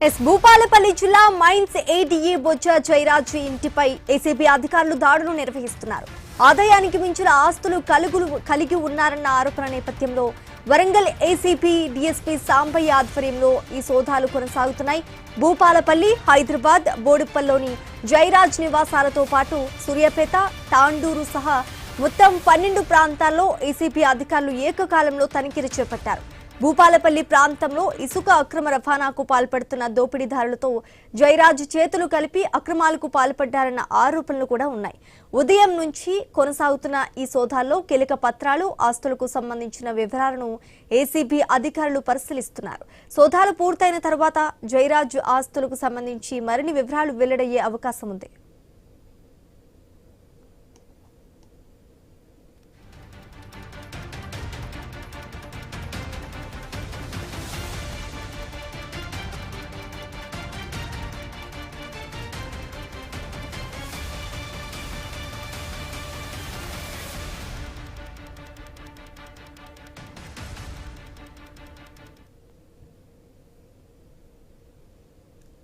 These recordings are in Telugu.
భూపాలపల్లి జిల్లా మైన్స్ ఏడీఏ బొజ్జ జయరాజు ఇంటిపై ఏసీబీ అధికారులు దాడులు నిర్వహిస్తున్నారు. ఆదాయానికి మించిన ఆస్తులు కలిగి ఉన్నారన్న ఆరోపణ నేపథ్యంలో వరంగల్ ఏసీపీ డీఎస్పీ సాంబయ్య ఆధ్వర్యంలో ఈ సోదాలు కొనసాగుతున్నాయి. భూపాలపల్లి, హైదరాబాద్, బోడుప్పల్లోని జయరాజ్ నివాసాలతో పాటు సూర్యాపేట, తాండూరు సహా మొత్తం 12 ప్రాంతాల్లో ఏసీబీ అధికారులు ఏకకాలంలో తనిఖీలు చేపట్టారు. భూపాలపల్లి ప్రాంతంలో ఇసుక అక్రమ రవాణాకు పాల్పడుతున్న దోపిడీదారులతో జయరాజ్ చేతులు కలిపి అక్రమాలకు పాల్పడ్డారన్న ఆరోపణలు కూడా ఉన్నాయి. ఉదయం నుంచి కొనసాగుతున్న ఈ సోదాల్లో కీలక పత్రాలు, ఆస్తులకు సంబంధించిన వివరాలను ఏసీబీ అధికారులు పరిశీలిస్తున్నారు. సోదాలు పూర్తయిన తర్వాత జయరాజ్ ఆస్తులకు సంబంధించి మరిన్ని వివరాలు వెల్లడయ్యే అవకాశం ఉంది.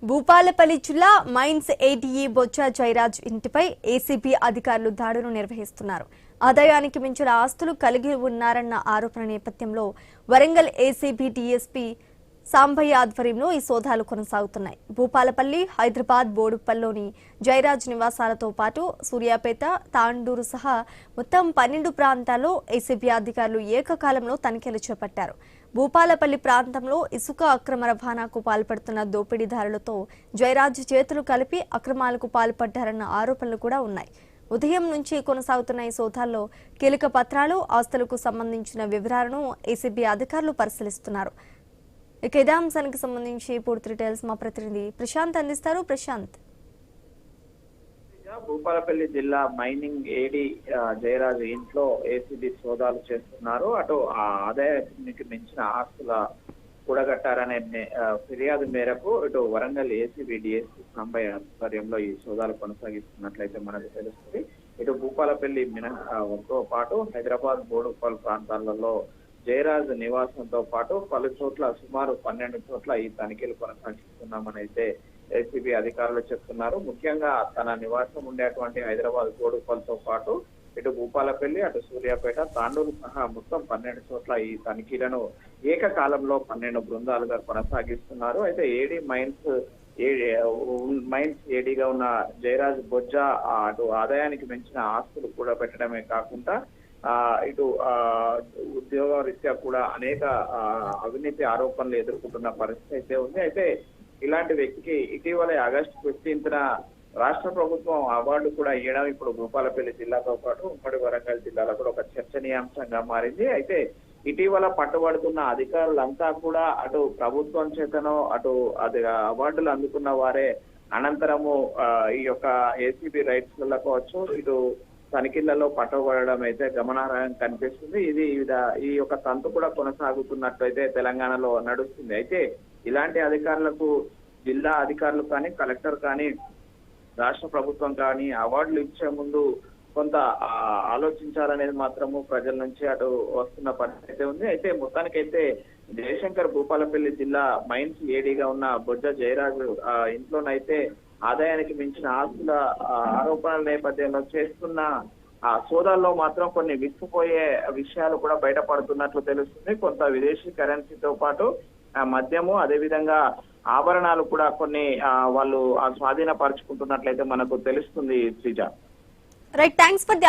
భూపాలపల్లి జిల్లా మైన్స్ ఏడీఏ బొజ్జ జయరాజ్ ఇంటిపై ఏసీబీ అధికారులు దాడులు నిర్వహిస్తున్నారు. ఆదాయానికి మించిన ఆస్తులు కలిగి ఉన్నారన్న ఆరోపణ నేపథ్యంలో వరంగల్ ఏసీబీ డీఎస్పీ సాంబయ్య ఆధ్వర్యంలో ఈ సోదాలు కొనసాగుతున్నాయి. భూపాలపల్లి, హైదరాబాద్, బోడుప్పల్లోని జయరాజ్ నివాసాలతో పాటు సూర్యాపేట, తాండూరు సహా మొత్తం 12 ప్రాంతాల్లో ఏసీబీ అధికారులు ఏకకాలంలో తనిఖీలు చేపట్టారు. భూపాలపల్లి ప్రాంతంలో ఇసుక అక్రమ రవాణాకు పాల్పడుతున్న దోపిడీదారులతో జయరాజ్ చేతులు కలిపి అక్రమాలకు పాల్పడ్డారన్న ఆరోపణలు కూడా ఉన్నాయి. ఉదయం నుంచి కొనసాగుతున్న ఈ సోదాల్లో కీలక పత్రాలు, ఆస్తులకు సంబంధించిన వివరాలను ఏసీబీ అధికారులు పరిశీలిస్తున్నారు. ఇక ఇదే అంశానికి సంబంధించి పూర్తి డీటెయిల్స్ మా ప్రతినిధి ప్రశాంత్ అందిస్తారు. ప్రశాంత్, భూపాలపల్లి జిల్లా మైనింగ్ ఏడీ జయరాజ్ ఇంట్లో ఏసీబీ సోదాలు చేస్తున్నారు. అటు ఆదాయానికి మించిన ఆస్తుల కూడగట్టారనే ఫిర్యాదు మేరకు ఇటు వరంగల్ ఏసీబీ డీఎస్పీ సాంబయ్య ఆధ్వర్యంలో ఈ సోదాలు కొనసాగిస్తున్నట్లయితే మనకు తెలుస్తుంది. ఇటు భూపాలపల్లి మినహాతో పాటు హైదరాబాద్, బోడుప్పల్ ప్రాంతాలలో జయరాజ్ నివాసంతో పాటు పలు చోట్ల సుమారు 12 చోట్ల ఈ తనిఖీలు కొనసాగిస్తున్నామని అయితే ఏసీబీ అధికారులు చెప్తున్నారు. ముఖ్యంగా తన నివాసం ఉండేటువంటి హైదరాబాద్, బోడుప్పల్తో పాటు ఇటు భూపాలపల్లి, అటు సూర్యాపేట, తాండూరు సహా మొత్తం 12 చోట్ల ఈ తనిఖీలను ఏకకాలంలో 12 బృందాలుగా కొనసాగిస్తున్నారు. అయితే ఏడీ మైన్స్ ఏడీగా ఉన్న జయరాజ్ బొజ్జ అటు ఆదాయానికి మించిన ఆస్తులు కూడా పెట్టడమే కాకుండా ఇటు ఉద్యోగ రీత్యా కూడా అనేక అవినీతి ఆరోపణలు ఎదుర్కొంటున్న పరిస్థితి అయితే ఉంది. అయితే ఇలాంటి వ్యక్తికి ఇటీవల ఆగస్టు 15న రాష్ట్ర ప్రభుత్వం అవార్డు కూడా ఇవ్వడం ఇప్పుడు భూపాలపల్లి జిల్లాతో పాటు ఉమ్మడి వరంగల్ జిల్లాలో కూడా ఒక చర్చనీయాంశంగా మారింది. అయితే ఇటీవల పట్టుబడుతున్న అధికారులంతా కూడా అటు ప్రభుత్వం చేతనో అటు అది అవార్డులు అందుకున్న వారే అనంతరము ఈ యొక్క ఏసీబీ రైట్స్ లలో కావచ్చు, ఇటు తనిఖీలలో పట్టుబడడం అయితే గమనార్హంగా కనిపిస్తుంది. ఈ యొక్క తంతు కూడా కొనసాగుతున్నట్లయితే తెలంగాణలో నడుస్తుంది. అయితే ఇలాంటి అధికారులకు జిల్లా అధికారులు కానీ, కలెక్టర్ కానీ, రాష్ట్ర ప్రభుత్వం కానీ అవార్డులు ఇచ్చే ముందు కొంత ఆలోచించాలనేది మాత్రము ప్రజల నుంచి అటు వస్తున్న పరిస్థితి ఉంది. అయితే మొత్తానికైతే జయశంకర్ భూపాలపల్లి జిల్లా మైన్స్ ఏడీగా ఉన్న బొజ్జ జయరాజ్ ఇంట్లోనైతే ఆదాయానికి మించిన ఆస్తుల ఆరోపణల నేపథ్యంలో చేస్తున్న సోదాల్లో మాత్రం కొన్ని విస్తుపోయే విషయాలు కూడా బయటపడుతున్నట్లు తెలుస్తుంది. కొంత విదేశీ కరెన్సీతో పాటు మద్యము, అదేవిధంగా ఆభరణాలు కూడా కొన్ని వాళ్ళు స్వాధీనపరుచుకుంటున్నట్లయితే మనకు తెలుస్తుంది. Sreeja, right, thanks for the